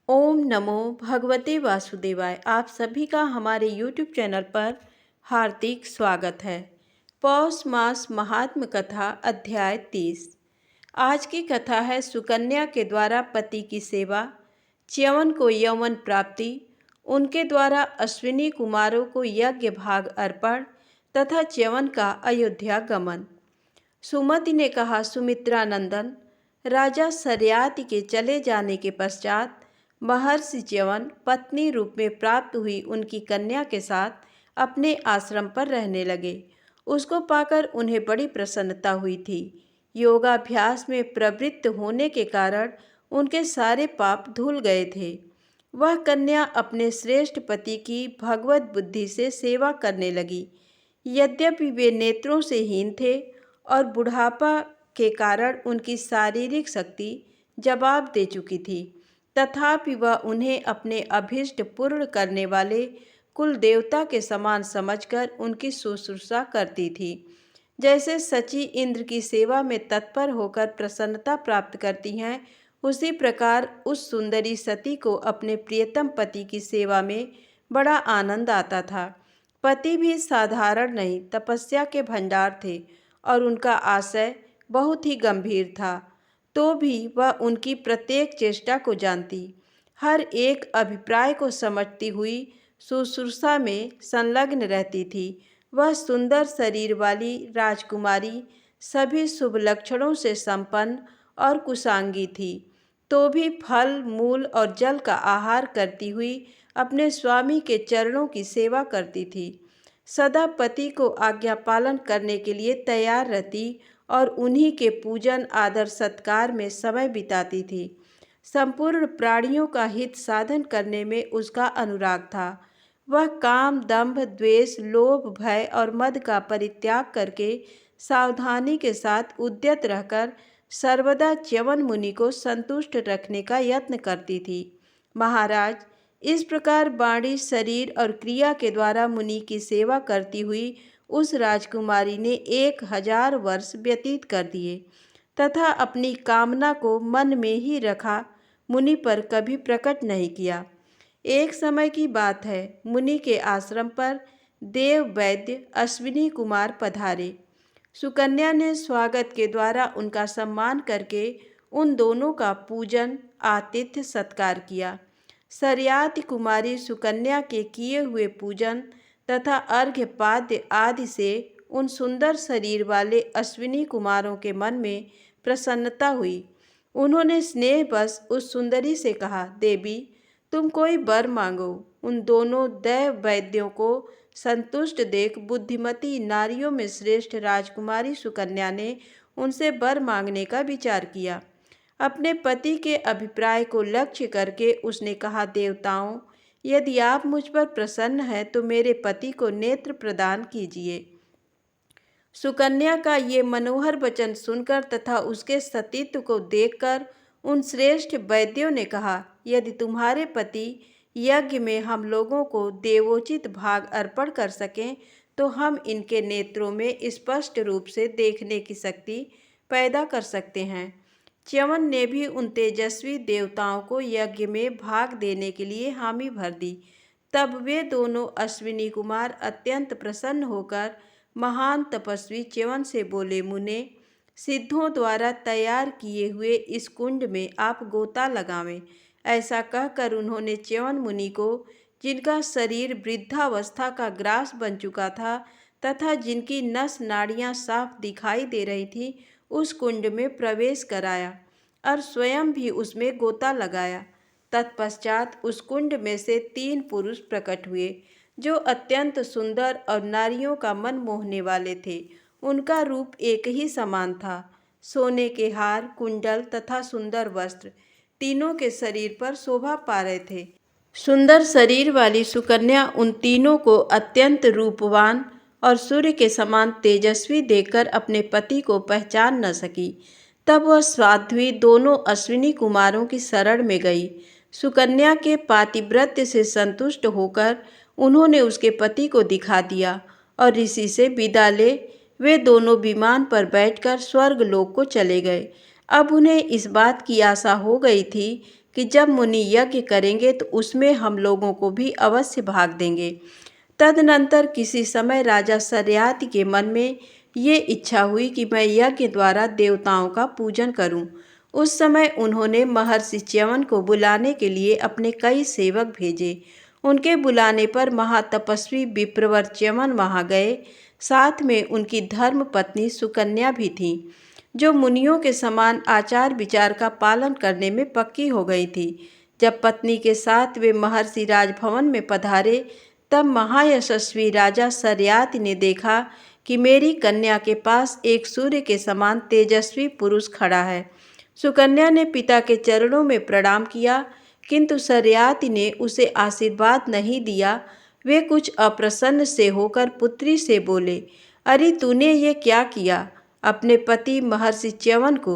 ओम नमो भगवते वासुदेवाय। आप सभी का हमारे YouTube चैनल पर हार्दिक स्वागत है। पौष मास महात्म कथा अध्याय 30। आज की कथा है सुकन्या के द्वारा पति की सेवा, च्यवन को यौवन प्राप्ति, उनके द्वारा अश्विनी कुमारों को यज्ञ भाग अर्पण तथा च्यवन का अयोध्या गमन। सुमति ने कहा, सुमित्रानंदन, राजा सरियाति के चले जाने के पश्चात महर्षि च्यवन पत्नी रूप में प्राप्त हुई उनकी कन्या के साथ अपने आश्रम पर रहने लगे। उसको पाकर उन्हें बड़ी प्रसन्नता हुई थी। योगाभ्यास में प्रवृत्त होने के कारण उनके सारे पाप धुल गए थे। वह कन्या अपने श्रेष्ठ पति की भगवत बुद्धि से सेवा करने लगी। यद्यपि वे नेत्रों से हीन थे और बुढ़ापा के कारण उनकी शारीरिक शक्ति जवाब दे चुकी थी, तथापि वह उन्हें अपने अभीष्ट पूर्ण करने वाले कुल देवता के समान समझकर उनकी शुश्रूषा करती थी। जैसे सची इंद्र की सेवा में तत्पर होकर प्रसन्नता प्राप्त करती हैं, उसी प्रकार उस सुंदरी सती को अपने प्रियतम पति की सेवा में बड़ा आनंद आता था। पति भी साधारण नहीं, तपस्या के भंडार थे और उनका आशय बहुत ही गंभीर था। तो भी वह उनकी प्रत्येक चेष्टा को जानती, हर एक अभिप्राय को समझती हुई शुश्रूषा में संलग्न रहती थी। वह सुंदर शरीर वाली राजकुमारी सभी शुभ लक्षणों से संपन्न और कुशांगी थी, तो भी फल, मूल और जल का आहार करती हुई अपने स्वामी के चरणों की सेवा करती थी। सदा पति को आज्ञा पालन करने के लिए तैयार रहती और उन्हीं के पूजन, आदर, सत्कार में समय बिताती थी। संपूर्ण प्राणियों का हित साधन करने में उसका अनुराग था। वह काम, दंभ, द्वेष, लोभ, भय और मद का परित्याग करके सावधानी के साथ उद्यत रहकर सर्वदा च्यवन मुनि को संतुष्ट रखने का यत्न करती थी। महाराज, इस प्रकार वाणी, शरीर और क्रिया के द्वारा मुनि की सेवा करती हुई उस राजकुमारी ने 1000 वर्ष व्यतीत कर दिए तथा अपनी कामना को मन में ही रखा, मुनि पर कभी प्रकट नहीं किया। एक समय की बात है, मुनि के आश्रम पर देव वैद्य अश्विनी कुमार पधारे। सुकन्या ने स्वागत के द्वारा उनका सम्मान करके उन दोनों का पूजन, आतिथ्य, सत्कार किया। सरियाति कुमारी सुकन्या के किए हुए पूजन तथा अर्घ्य पाद्य आदि से उन सुंदर शरीर वाले अश्विनी कुमारों के मन में प्रसन्नता हुई। उन्होंने स्नेहवश उस सुंदरी से कहा, देवी, तुम कोई वर मांगो। उन दोनों दैव वैद्यों को संतुष्ट देख बुद्धिमती नारियों में श्रेष्ठ राजकुमारी सुकन्या ने उनसे वर मांगने का विचार किया। अपने पति के अभिप्राय को लक्ष्य करके उसने कहा, देवताओं, यदि आप मुझ पर प्रसन्न हैं तो मेरे पति को नेत्र प्रदान कीजिए। सुकन्या का ये मनोहर वचन सुनकर तथा उसके सतीत्व को देखकर उन श्रेष्ठ वैद्यों ने कहा, यदि तुम्हारे पति यज्ञ में हम लोगों को देवोचित भाग अर्पण कर सकें तो हम इनके नेत्रों में स्पष्ट रूप से देखने की शक्ति पैदा कर सकते हैं। च्यवन ने भी उन तेजस्वी देवताओं को यज्ञ में भाग देने के लिए हामी भर दी। तब वे दोनों अश्विनी कुमार अत्यंत प्रसन्न होकर महान तपस्वी च्यवन से बोले, मुने, सिद्धों द्वारा तैयार किए हुए इस कुंड में आप गोता लगावें। ऐसा कहकर उन्होंने च्यवन मुनि को, जिनका शरीर वृद्धावस्था का ग्रास बन चुका था तथा जिनकी नस नाड़ियां साफ दिखाई दे रही थी, उस कुंड में प्रवेश कराया और स्वयं भी उसमें गोता लगाया। तत्पश्चात उस कुंड में से 3 पुरुष प्रकट हुए, जो अत्यंत सुंदर और नारियों का मन मोहने वाले थे। उनका रूप एक ही समान था। सोने के हार, कुंडल तथा सुंदर वस्त्र तीनों के शरीर पर शोभा पा रहे थे। सुंदर शरीर वाली सुकन्या उन तीनों को अत्यंत रूपवान और सूर्य के समान तेजस्वी देखकर अपने पति को पहचान न सकी। तब वह साध्वी दोनों अश्विनी कुमारों की शरण में गई। सुकन्या के पातिव्रत्य से संतुष्ट होकर उन्होंने उसके पति को दिखा दिया और ऋषि से विदा ले वे दोनों विमान पर बैठकर स्वर्ग लोक को चले गए। अब उन्हें इस बात की आशा हो गई थी कि जब मुनि यज्ञ करेंगे तो उसमें हम लोगों को भी अवश्य भाग देंगे। तदनंतर किसी समय राजा सरियाति के मन में ये इच्छा हुई कि मैं यज्ञ द्वारा देवताओं का पूजन करूं। उस समय उन्होंने महर्षि च्यवन को बुलाने के लिए अपने कई सेवक भेजे। उनके बुलाने पर महातपस्वी विप्रवर च्यवन वहां गए। साथ में उनकी धर्म पत्नी सुकन्या भी थी, जो मुनियों के समान आचार विचार का पालन करने में पक्की हो गई थी। जब पत्नी के साथ वे महर्षि राजभवन में पधारे, तब महायशस्वी राजा सरियाति ने देखा कि मेरी कन्या के पास एक सूर्य के समान तेजस्वी पुरुष खड़ा है। सुकन्या ने पिता के चरणों में प्रणाम किया, किंतु सरियाति ने उसे आशीर्वाद नहीं दिया। वे कुछ अप्रसन्न से होकर पुत्री से बोले, अरे तूने ये क्या किया? अपने पति महर्षि च्यवन को,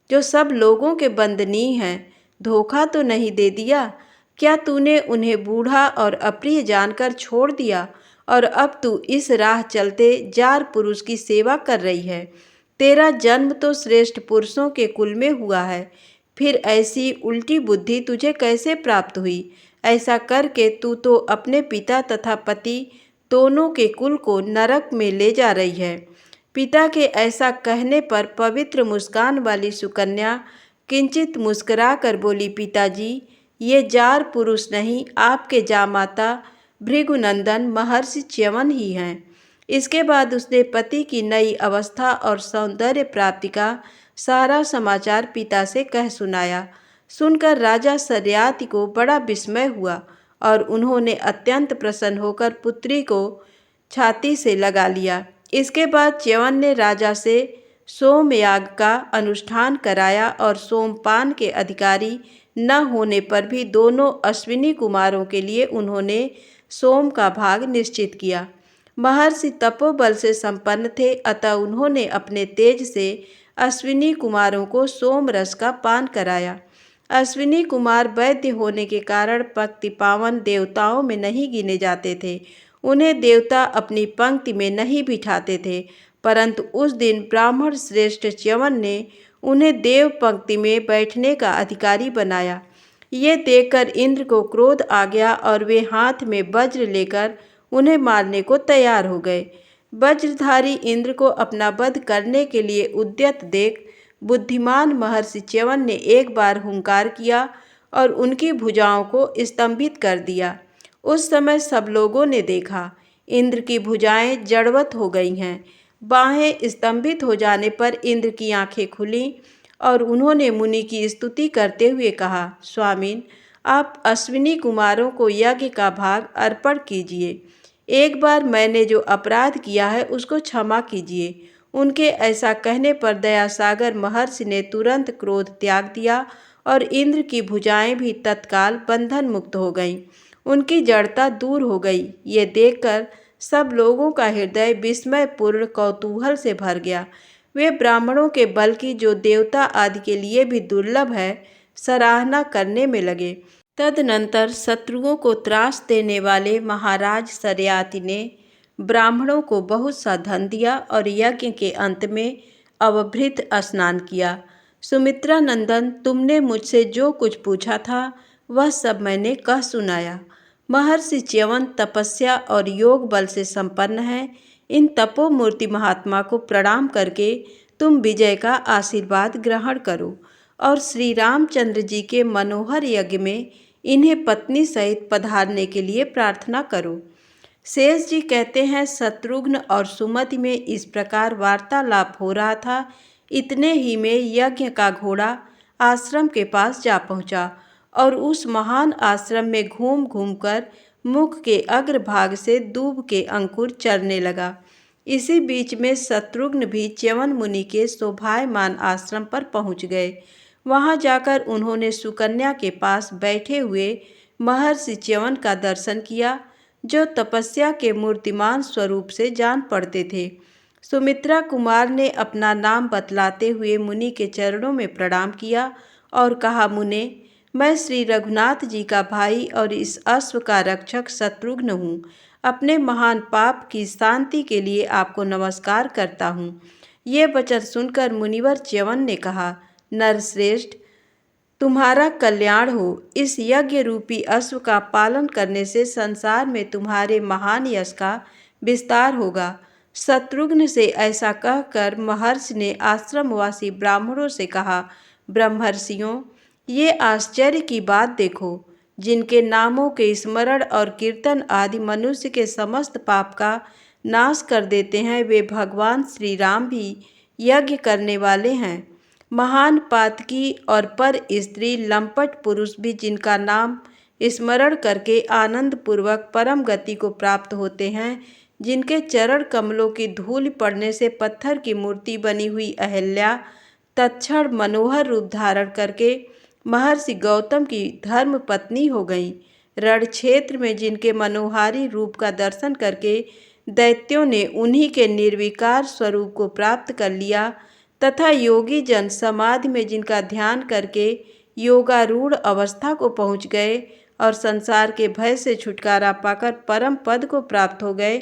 जो सब लोगों के बंदनीय हैं, धोखा तो नहीं दे दिया? क्या तूने उन्हें बूढ़ा और अप्रिय जानकर छोड़ दिया और अब तू इस राह चलते जार पुरुष की सेवा कर रही है? तेरा जन्म तो श्रेष्ठ पुरुषों के कुल में हुआ है, फिर ऐसी उल्टी बुद्धि तुझे कैसे प्राप्त हुई? ऐसा करके तू तो अपने पिता तथा पति दोनों के कुल को नरक में ले जा रही है। पिता के ऐसा कहने पर पवित्र मुस्कान वाली सुकन्या किंचित मुस्कुरा कर बोली, पिताजी, ये जार पुरुष नहीं, आपके जामाता भृगुनंदन महर्षि च्यवन ही हैं। इसके बाद उसने पति की नई अवस्था और सौंदर्य प्राप्ति का सारा समाचार पिता से कह सुनाया। सुनकर राजा सरियाति को बड़ा विस्मय हुआ और उन्होंने अत्यंत प्रसन्न होकर पुत्री को छाती से लगा लिया। इसके बाद च्यवन ने राजा से सोमयाग का अनुष्ठान कराया और सोमपान के अधिकारी न होने पर भी दोनों अश्विनी कुमारों के लिए उन्होंने सोम का भाग निश्चित किया। महर्षि तपोबल से संपन्न थे, अतः उन्होंने अपने तेज से अश्विनी कुमारों को सोम रस का पान कराया। अश्विनी कुमार वैद्य होने के कारण पंक्ति पावन देवताओं में नहीं गिने जाते थे। उन्हें देवता अपनी पंक्ति में नहीं बिठाते थे, परंतु उस दिन ब्राह्मण श्रेष्ठ च्यवन ने उन्हें देव पंक्ति में बैठने का अधिकारी बनाया। ये देखकर इंद्र को क्रोध आ गया और वे हाथ में वज्र लेकर उन्हें मारने को तैयार हो गए। वज्रधारी इंद्र को अपना वध करने के लिए उद्यत देख बुद्धिमान महर्षि च्यवन ने एक बार हुंकार किया और उनकी भुजाओं को स्तंभित कर दिया। उस समय सब लोगों ने देखा, इंद्र की भुजाएं जड़वत हो गई हैं। बाहें स्तंभित हो जाने पर इंद्र की आंखें खुलीं और उन्होंने मुनि की स्तुति करते हुए कहा, स्वामीन, आप अश्विनी कुमारों को यज्ञ का भाग अर्पण कीजिए। एक बार मैंने जो अपराध किया है उसको क्षमा कीजिए। उनके ऐसा कहने पर दयासागर महर्षि ने तुरंत क्रोध त्याग दिया और इंद्र की भुजाएं भी तत्काल बंधन मुक्त हो गईं। उनकी जड़ता दूर हो गई। ये देखकर सब लोगों का हृदय विस्मयपूर्ण कौतूहल से भर गया। वे ब्राह्मणों के बल की, जो देवता आदि के लिए भी दुर्लभ है, सराहना करने में लगे। तदनंतर शत्रुओं को त्रास देने वाले महाराज सरियाति ने ब्राह्मणों को बहुत सा धन दिया और यज्ञ के अंत में अवभृत स्नान किया। सुमित्रा नंदन, तुमने मुझसे जो कुछ पूछा था वह सब मैंने कह सुनाया। महर्षि च्यवन तपस्या और योग बल से संपन्न है। इन तपोमूर्ति महात्मा को प्रणाम करके तुम विजय का आशीर्वाद ग्रहण करो और श्री रामचंद्र जी के मनोहर यज्ञ में इन्हें पत्नी सहित पधारने के लिए प्रार्थना करो। शेष जी कहते हैं, शत्रुघ्न और सुमति में इस प्रकार वार्तालाप हो रहा था। इतने ही में यज्ञ का घोड़ा आश्रम के पास जा पहुंचा और उस महान आश्रम में घूम घूमकर मुख के अग्रभाग से दूब के अंकुर चरने लगा। इसी बीच में शत्रुघ्न भी च्यवन मुनि के शोभायमान आश्रम पर पहुंच गए। वहां जाकर उन्होंने सुकन्या के पास बैठे हुए महर्षि च्यवन का दर्शन किया, जो तपस्या के मूर्तिमान स्वरूप से जान पड़ते थे। सुमित्रा कुमार ने अपना नाम बतलाते हुए मुनि के चरणों में प्रणाम किया और कहा, मुने, मैं श्री रघुनाथ जी का भाई और इस अश्व का रक्षक शत्रुघ्न हूँ। अपने महान पाप की शांति के लिए आपको नमस्कार करता हूँ। ये वचन सुनकर मुनिवर च्यवन ने कहा, नरश्रेष्ठ, तुम्हारा कल्याण हो। इस यज्ञ रूपी अश्व का पालन करने से संसार में तुम्हारे महान यश का विस्तार होगा। शत्रुघ्न से ऐसा कहकर महर्षि ने आश्रमवासी ब्राह्मणों से कहा, ब्रह्मर्षियों, ये आश्चर्य की बात देखो, जिनके नामों के स्मरण और कीर्तन आदि मनुष्य के समस्त पाप का नाश कर देते हैं, वे भगवान श्री राम भी यज्ञ करने वाले हैं। महान पातकी और पर स्त्री लंपट पुरुष भी जिनका नाम स्मरण करके आनंद पूर्वक परम गति को प्राप्त होते हैं, जिनके चरण कमलों की धूल पड़ने से पत्थर की मूर्ति बनी हुई अहल्या तत्क्षण मनोहर रूप धारण करके महर्षि गौतम की धर्म पत्नी हो गई। रण क्षेत्र में जिनके मनोहारी रूप का दर्शन करके दैत्यों ने उन्हीं के निर्विकार स्वरूप को प्राप्त कर लिया, तथा योगी जन समाधि में जिनका ध्यान करके योगारूढ़ अवस्था को पहुँच गए और संसार के भय से छुटकारा पाकर परम पद को प्राप्त हो गए,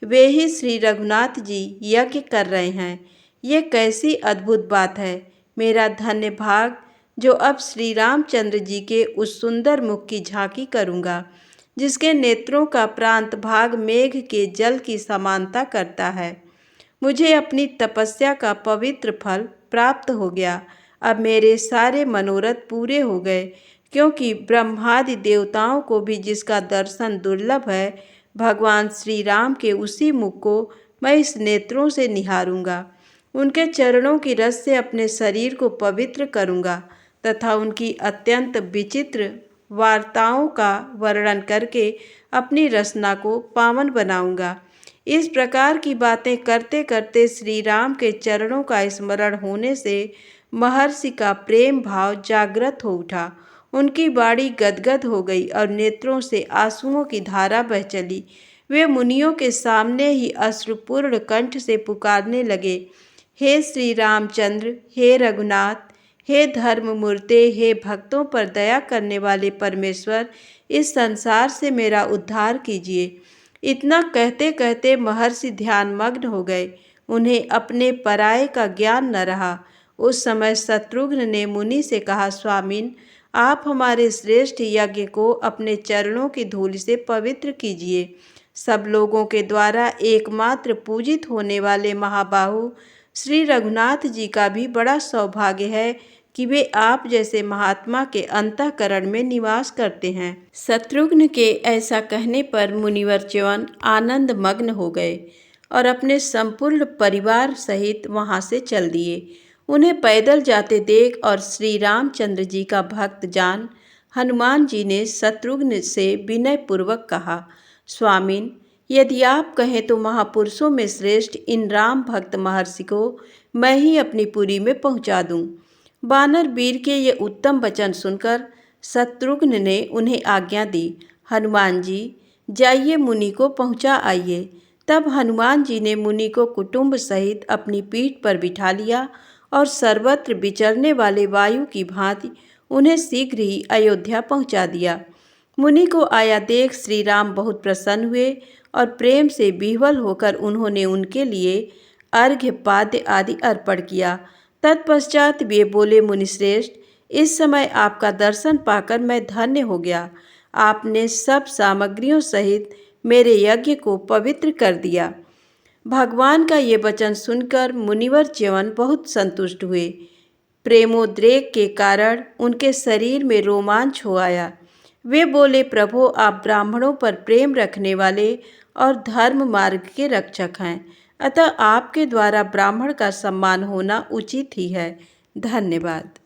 वे ही श्री रघुनाथ जी यज्ञ कर रहे हैं। ये कैसी अद्भुत बात है। मेरा धन्य भाग जो अब श्री रामचंद्र जी के उस सुंदर मुख की झांकी करूँगा, जिसके नेत्रों का प्रांत भाग मेघ के जल की समानता करता है। मुझे अपनी तपस्या का पवित्र फल प्राप्त हो गया। अब मेरे सारे मनोरथ पूरे हो गए, क्योंकि ब्रह्मादि देवताओं को भी जिसका दर्शन दुर्लभ है, भगवान श्री राम के उसी मुख को मैं इस नेत्रों से निहारूंगा। उनके चरणों की रस से अपने शरीर को पवित्र करूंगा तथा उनकी अत्यंत विचित्र वार्ताओं का वर्णन करके अपनी रसना को पावन बनाऊंगा। इस प्रकार की बातें करते करते श्री राम के चरणों का स्मरण होने से महर्षि का प्रेम भाव जागृत हो उठा। उनकी बाड़ी गदगद हो गई और नेत्रों से आंसुओं की धारा बह चली। वे मुनियों के सामने ही अश्रुपूर्ण कंठ से पुकारने लगे, हे श्री रामचंद्र, हे रघुनाथ, हे धर्ममूर्ते, हे भक्तों पर दया करने वाले परमेश्वर, इस संसार से मेरा उद्धार कीजिए। इतना कहते कहते महर्षि ध्यान मग्न हो गए। उन्हें अपने पराये का ज्ञान न रहा। उस समय शत्रुघ्न ने मुनि से कहा, स्वामिन, आप हमारे श्रेष्ठ यज्ञ को अपने चरणों की धूल से पवित्र कीजिए। सब लोगों के द्वारा एकमात्र पूजित होने वाले महाबाहु श्री रघुनाथ जी का भी बड़ा सौभाग्य है कि वे आप जैसे महात्मा के अंतःकरण में निवास करते हैं। शत्रुघ्न के ऐसा कहने पर मुनिवर च्यवन आनंद मग्न हो गए और अपने संपूर्ण परिवार सहित वहां से चल दिए। उन्हें पैदल जाते देख और श्री रामचंद्र जी का भक्त जान हनुमान जी ने शत्रुघ्न से विनय पूर्वक कहा, स्वामिन, यदि आप कहें तो महापुरुषों में श्रेष्ठ इन राम भक्त महर्षि को मैं ही अपनी पुरी में पहुंचा दूं। बानर वीर के ये उत्तम वचन सुनकर शत्रुघ्न ने उन्हें आज्ञा दी, हनुमान जी, जाइए मुनि को पहुंचा आइए। तब हनुमान जी ने मुनि को कुटुंब सहित अपनी पीठ पर बिठा लिया और सर्वत्र विचरने वाले वायु की भांति उन्हें शीघ्र ही अयोध्या पहुंचा दिया। मुनि को आया देख श्री राम बहुत प्रसन्न हुए और प्रेम से विह्वल होकर उन्होंने उनके लिए अर्घ्य पाद्य आदि अर्पण किया। तत्पश्चात वे बोले, मुनिश्रेष्ठ, इस समय आपका दर्शन पाकर मैं धन्य हो गया। आपने सब सामग्रियों सहित मेरे यज्ञ को पवित्र कर दिया। भगवान का ये वचन सुनकर मुनिवर च्यवन बहुत संतुष्ट हुए। प्रेमोद्रेक के कारण उनके शरीर में रोमांच हो आया। वे बोले, प्रभु, आप ब्राह्मणों पर प्रेम रखने वाले और धर्म मार्ग के रक्षक हैं, अतः आपके द्वारा ब्राह्मण का सम्मान होना उचित ही है। धन्यवाद।